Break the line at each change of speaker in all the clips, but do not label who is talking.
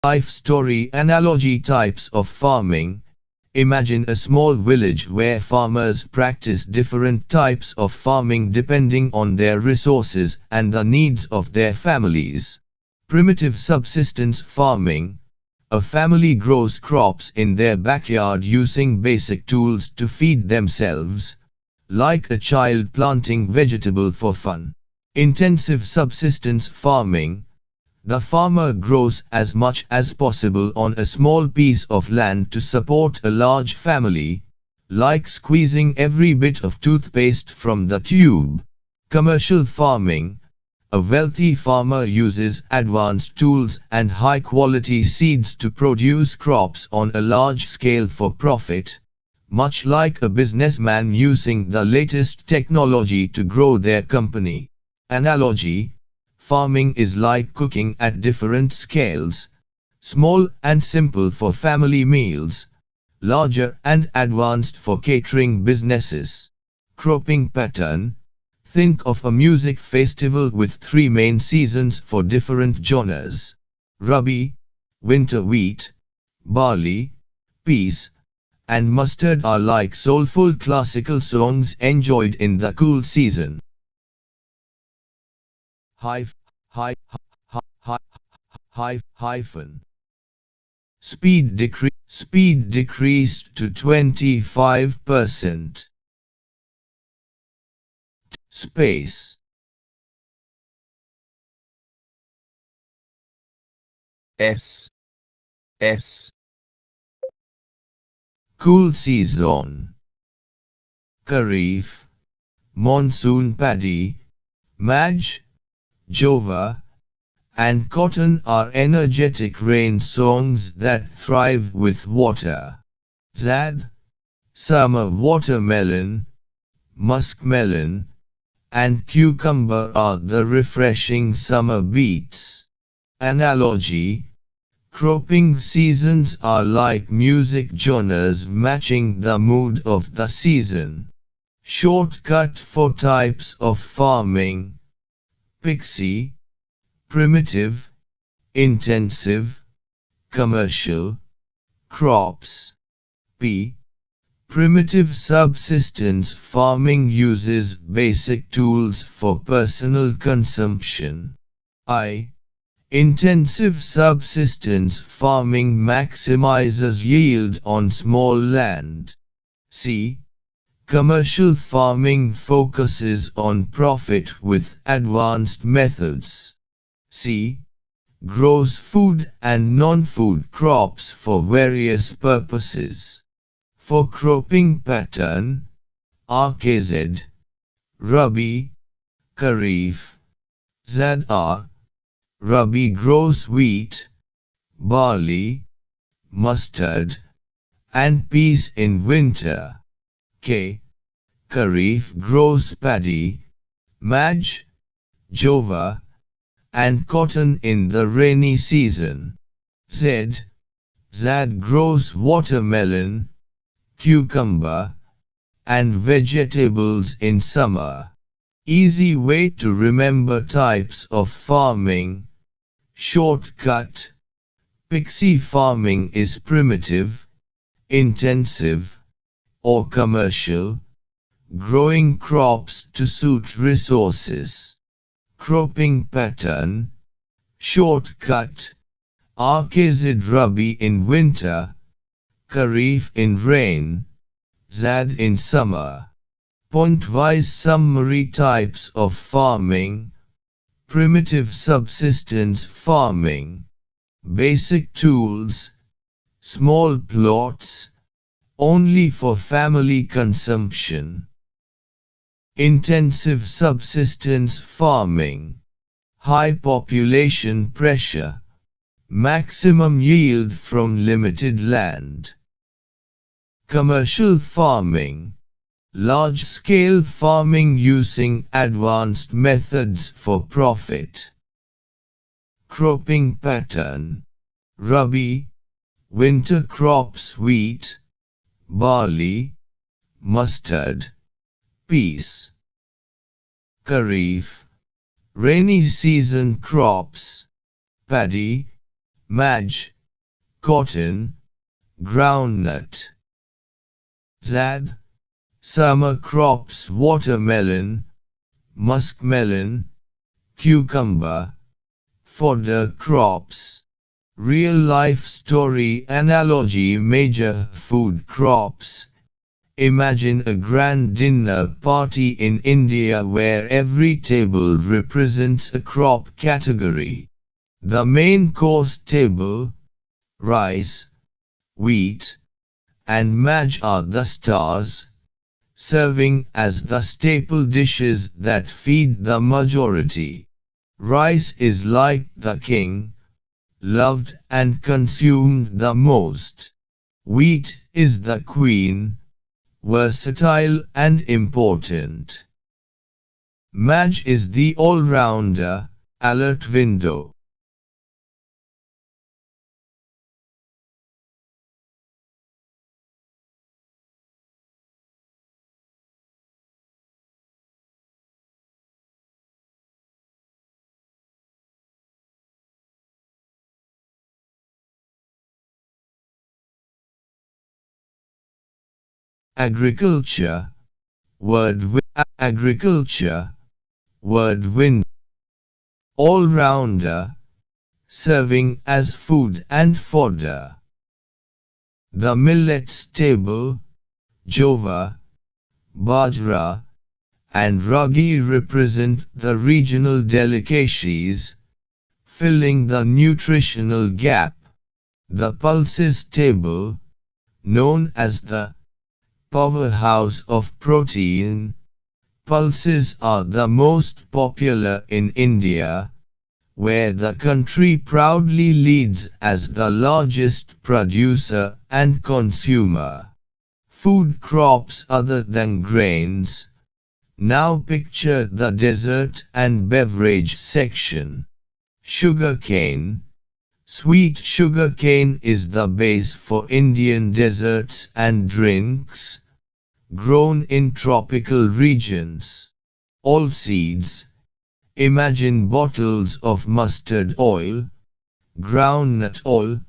life story analogy types of farming. Imagine a small village where farmers practice different types of farming depending on their resources and the needs of their families. Primitive subsistence farming. A family grows crops in their backyard using basic tools to feed themselves, like a child planting vegetable for fun. Intensive subsistence farming. The farmer grows as much as possible on a small piece of land to support a large family, like squeezing every bit of toothpaste from the tube. Commercial farming. A wealthy farmer uses advanced tools and high-quality seeds to produce crops on a large scale for profit, much like a businessman using the latest technology to grow their company. Analogy. Farming is like cooking at different scales, small and simple for family meals, larger and advanced for catering businesses. Cropping pattern. Think of a music festival with 3 main seasons for different genres. Rabi, winter wheat, barley, peas, and mustard are like soulful classical songs enjoyed in the cool season. Hyphen. Speed decreased to 25%. Space. S. Cool season. Kharif, monsoon paddy, Maj, Jova, and cotton are energetic rain songs that thrive with water. Zad, summer watermelon, muskmelon, and cucumber are the refreshing summer beats. Analogy. Cropping seasons are like music genres matching the mood of the season. Shortcut for types of farming. Pixie, primitive, intensive, commercial. Crops. P. Primitive subsistence farming uses basic tools for personal consumption. I. Intensive subsistence farming maximizes yield on small land. C. Commercial farming focuses on profit with advanced methods. C. Grows food and non-food crops for various purposes. For cropping pattern, RKZ, Rabi, Kharif, ZR. Rabi grows wheat, barley, mustard, and peas in winter. K. Kharif grows paddy, Maj, Jova, and cotton in the rainy season. Z. Zad grows watermelon, cucumber, and vegetables in summer. Easy way to remember types of farming. Shortcut. Pixie farming is primitive, intensive, or commercial, growing crops to suit resources. Cropping pattern. Shortcut. RKZ Rabi in winter, Kharif in rain, Zad in summer. Point-wise summary types of farming. Primitive subsistence farming. Basic tools. Small plots. Only for family consumption. Intensive subsistence farming. High population pressure. Maximum yield from limited land. Commercial farming. Large-scale farming using advanced methods for profit. Cropping pattern. Rabi, winter crops wheat, barley, mustard, peas. Kharif, rainy season crops, paddy, Maj, cotton, groundnut. Z. Summer crops: watermelon, muskmelon, cucumber. Fodder crops. Real life story analogy: major food crops. Imagine a grand dinner party in India where every table represents a crop category. The main course table, rice, wheat, and maize are the stars, serving as the staple dishes that feed the majority. Rice is like the king, loved and consumed the most. Wheat is the queen, versatile and important. Maize is the all-rounder, alert window. Agriculture, agriculture, word wind. All-rounder, serving as food and fodder. The millets table, jowar, bajra, and ragi represent the regional delicacies, filling the nutritional gap. The pulses table, known as the powerhouse of protein. Pulses are the most popular in India, where the country proudly leads as the largest producer and consumer. Food crops other than grains. Now picture the dessert and beverage section. Sugarcane. Sweet sugarcane is the base for Indian desserts and drinks, grown in tropical regions. Oilseeds. Imagine bottles of mustard oil, groundnut oil,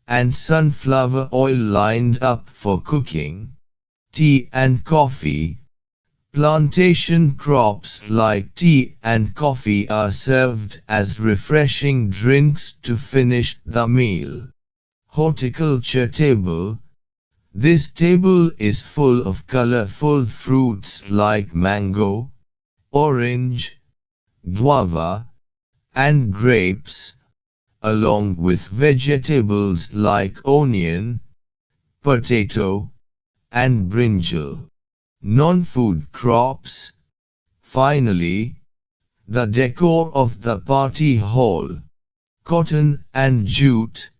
and sunflower oil lined up for cooking. Tea and coffee. Plantation crops like tea and coffee are served as refreshing drinks to finish the meal. Horticulture table. This table is full of colorful fruits like mango, orange, guava, and grapes, along with vegetables like onion, potato, and brinjal. Non-food crops. Finally, the decor of the party hall. Cotton and jute.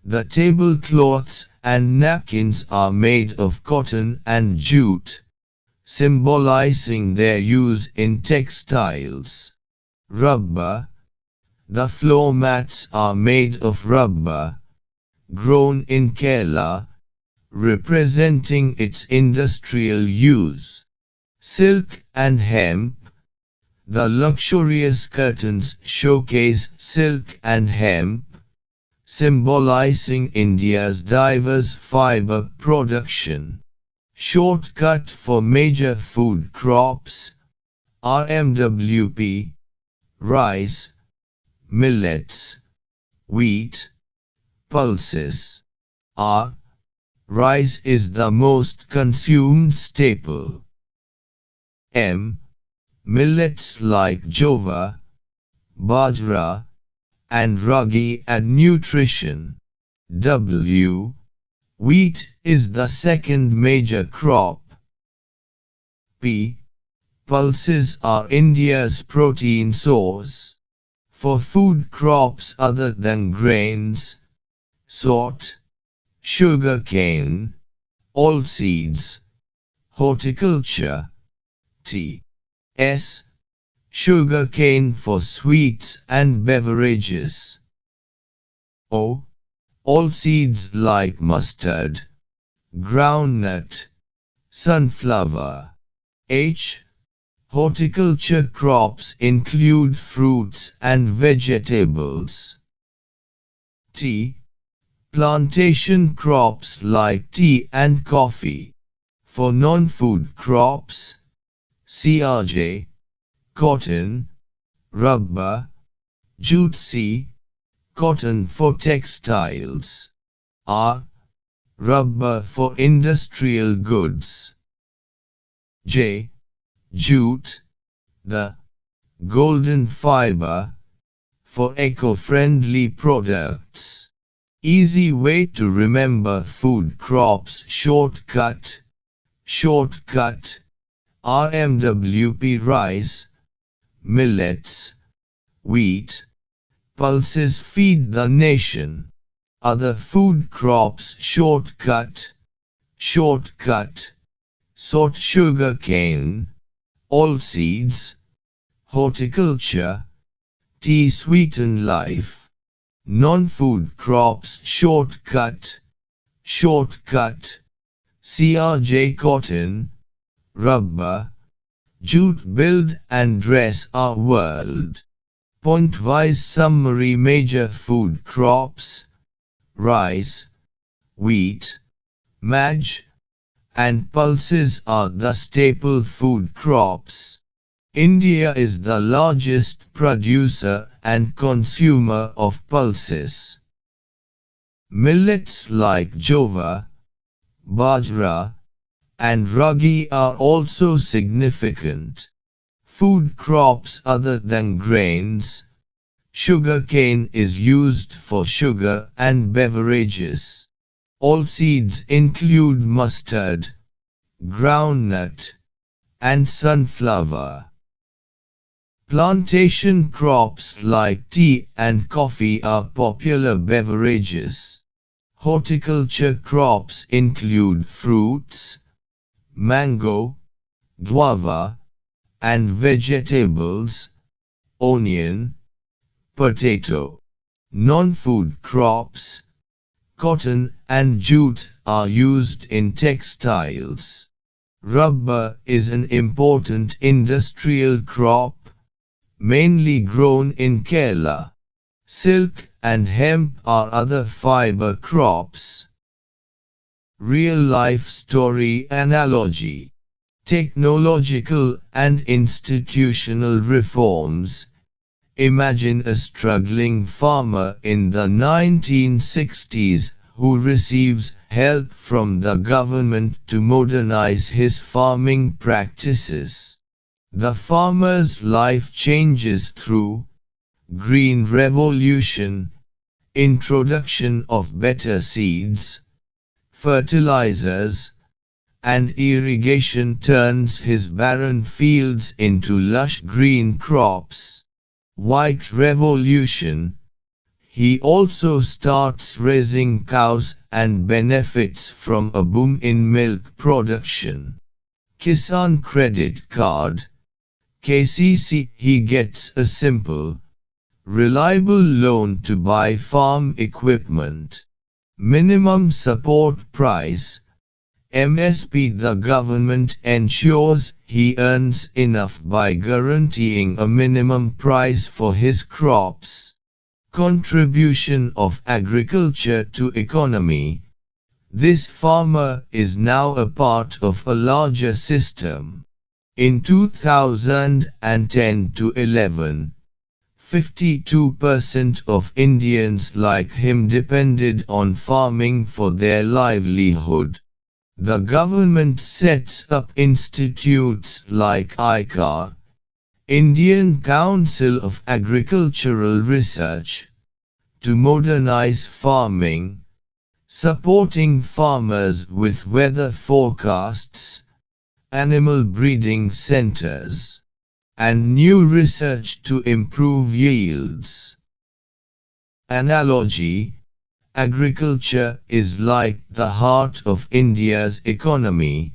The tablecloths and napkins are made of cotton and jute, symbolizing their use in textiles. Rubber. The floor mats are made of rubber, grown in Kerala, representing its industrial use. Silk and hemp. The luxurious curtains showcase silk and hemp, symbolizing India's diverse fiber production. Shortcut for major food crops. RMWP, rice, millets, wheat, pulses. R. Rice is the most consumed staple. M. Millets like jowar, bajra, and ragi add nutrition. W. Wheat is the second major crop. P. Pulses are India's protein source. For food crops other than grains, salt, sugarcane, oilseeds, horticulture. T. S. Sugarcane for sweets and beverages. O. Oilseeds like mustard, groundnut, sunflower. H. Horticulture crops include fruits and vegetables. T. Plantation crops like tea and coffee. For non-food crops, CRJ, cotton, rubber, jute. C. Cotton for textiles. R. Rubber for industrial goods. J. Jute, the golden fiber, for eco-friendly products. Easy way to remember food crops. Shortcut. Shortcut. RMWP: rice, millets, wheat, pulses feed the nation. Other food crops. Shortcut. Shortcut. Sort: sugar cane, oilseeds, horticulture, tea. Sweeten life. Non-food crops. Shortcut. Shortcut. CRJ: cotton, rubber, jute. Build and dress our world. Point-wise summary. Major food crops: rice, wheat, maize, and pulses are the staple food crops. India is the largest producer and consumer of pulses. Millets like jowar, bajra, and ragi are also significant. Food crops other than grains. Sugarcane is used for sugar and beverages. Oilseeds include mustard, groundnut, and sunflower. Plantation crops like tea and coffee are popular beverages. Horticulture crops include fruits, mango, guava, and vegetables, onion, potato. Non-food crops, cotton and jute, are used in textiles. Rubber is an important industrial crop, mainly grown in Kerala. Silk and hemp are other fiber crops. Real-life story analogy. Technological and institutional reforms. Imagine a struggling farmer in the 1960s who receives help from the government to modernize his farming practices. The farmer's life changes through Green Revolution, introduction of better seeds, fertilizers, and irrigation turns his barren fields into lush green crops. White Revolution. He also starts raising cows and benefits from a boom in milk production. Kisan Credit Card, KCC. He gets a simple, reliable loan to buy farm equipment. Minimum Support Price, MSP. The government ensures he earns enough by guaranteeing a minimum price for his crops. Contribution of agriculture to economy. This farmer is now a part of a larger system. In 2010 to 11, 52% of Indians like him depended on farming for their livelihood. The government sets up institutes like ICAR, Indian Council of Agricultural Research, to modernize farming, supporting farmers with weather forecasts, animal breeding centers, and new research to improve yields. Analogy. Agriculture is like the heart of India's economy,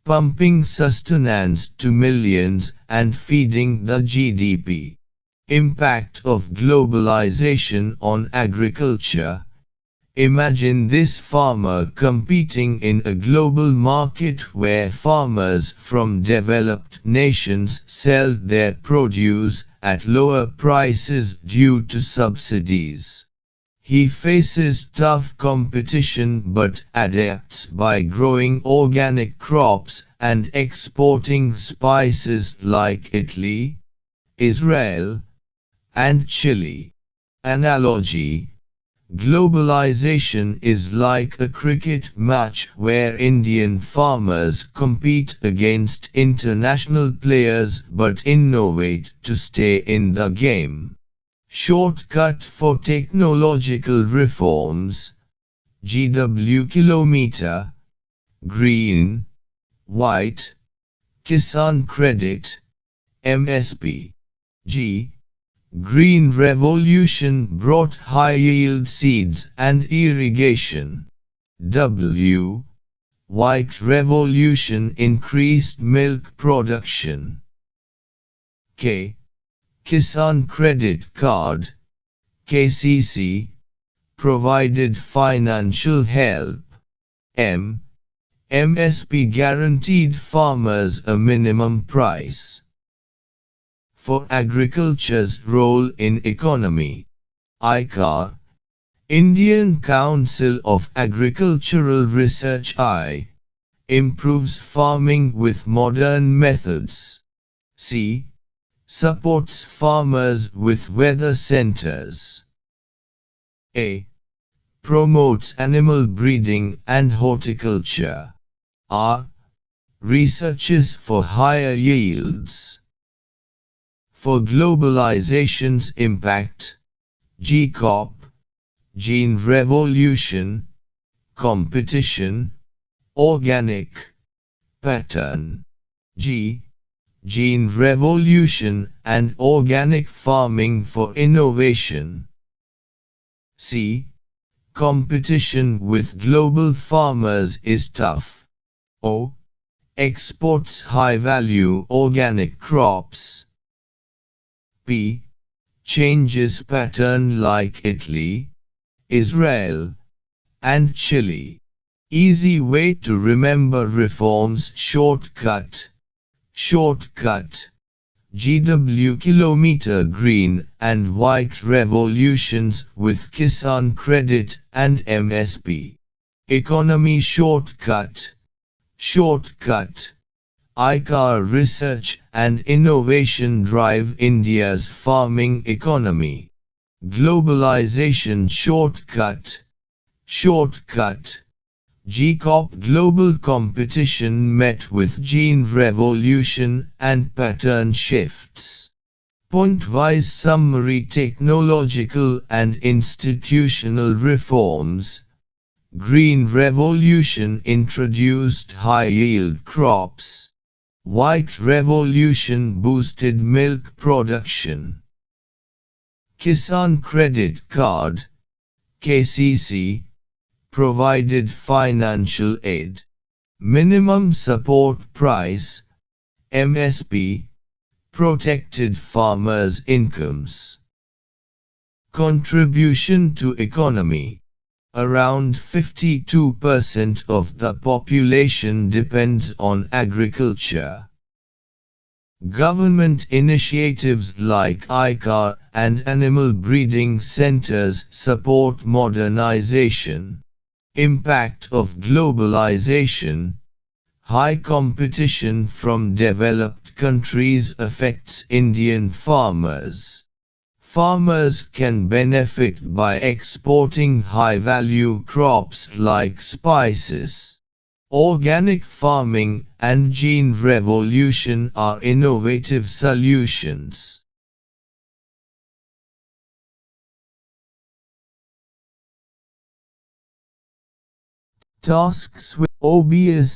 pumping sustenance to millions and feeding the GDP. Impact of globalization on agriculture. Imagine this farmer competing in a global market where farmers from developed nations sell their produce at lower prices due to subsidies. He faces tough competition but adapts by growing organic crops and exporting spices like Italy, Israel, and Chile. Analogy: globalization is like a cricket match where Indian farmers compete against international players but innovate to stay in the game. Shortcut for technological reforms: GW Kilometer, Green, White, Kisan Credit, MSP. G. Green Revolution brought high-yield seeds and irrigation. W. White Revolution increased milk production. K. Kisan Credit Card, KCC, provided financial help. M. MSP guaranteed farmers a minimum price. For agriculture's role in economy, ICAR, Indian Council of Agricultural Research I, improves farming with modern methods. C. Supports farmers with weather centers. A. Promotes animal breeding and horticulture. R. Researches for higher yields. For globalization's impact, GCOP, Gene Revolution, Competition, Organic, Pattern. G. Gene Revolution and Organic Farming for Innovation. C. Competition with global farmers is tough. O. Exports high-value organic crops. P. Changes pattern like Italy, Israel, and Chile. Easy way to remember reforms: shortcut. Shortcut. GW Kilometer Green and White Revolutions with Kisan Credit and MSP. Economy shortcut. Shortcut. ICAR Research and Innovation drive India's farming economy. Globalization shortcut. Shortcut. GCOP global competition met with gene revolution and pattern shifts. Point-wise summary: technological and institutional reforms. Green Revolution introduced high-yield crops. White Revolution boosted milk production. Kisan Credit Card, KCC, provided financial aid. Minimum support price, MSP, protected farmers' incomes. Contribution to economy. Around 52% of the population depends on agriculture. Government initiatives like ICAR and animal breeding centers support modernization. Impact of globalization. High competition from developed countries affects Indian farmers. Farmers can benefit by exporting high-value crops like spices. Organic farming and gene revolution are innovative solutions. Tasks with OBS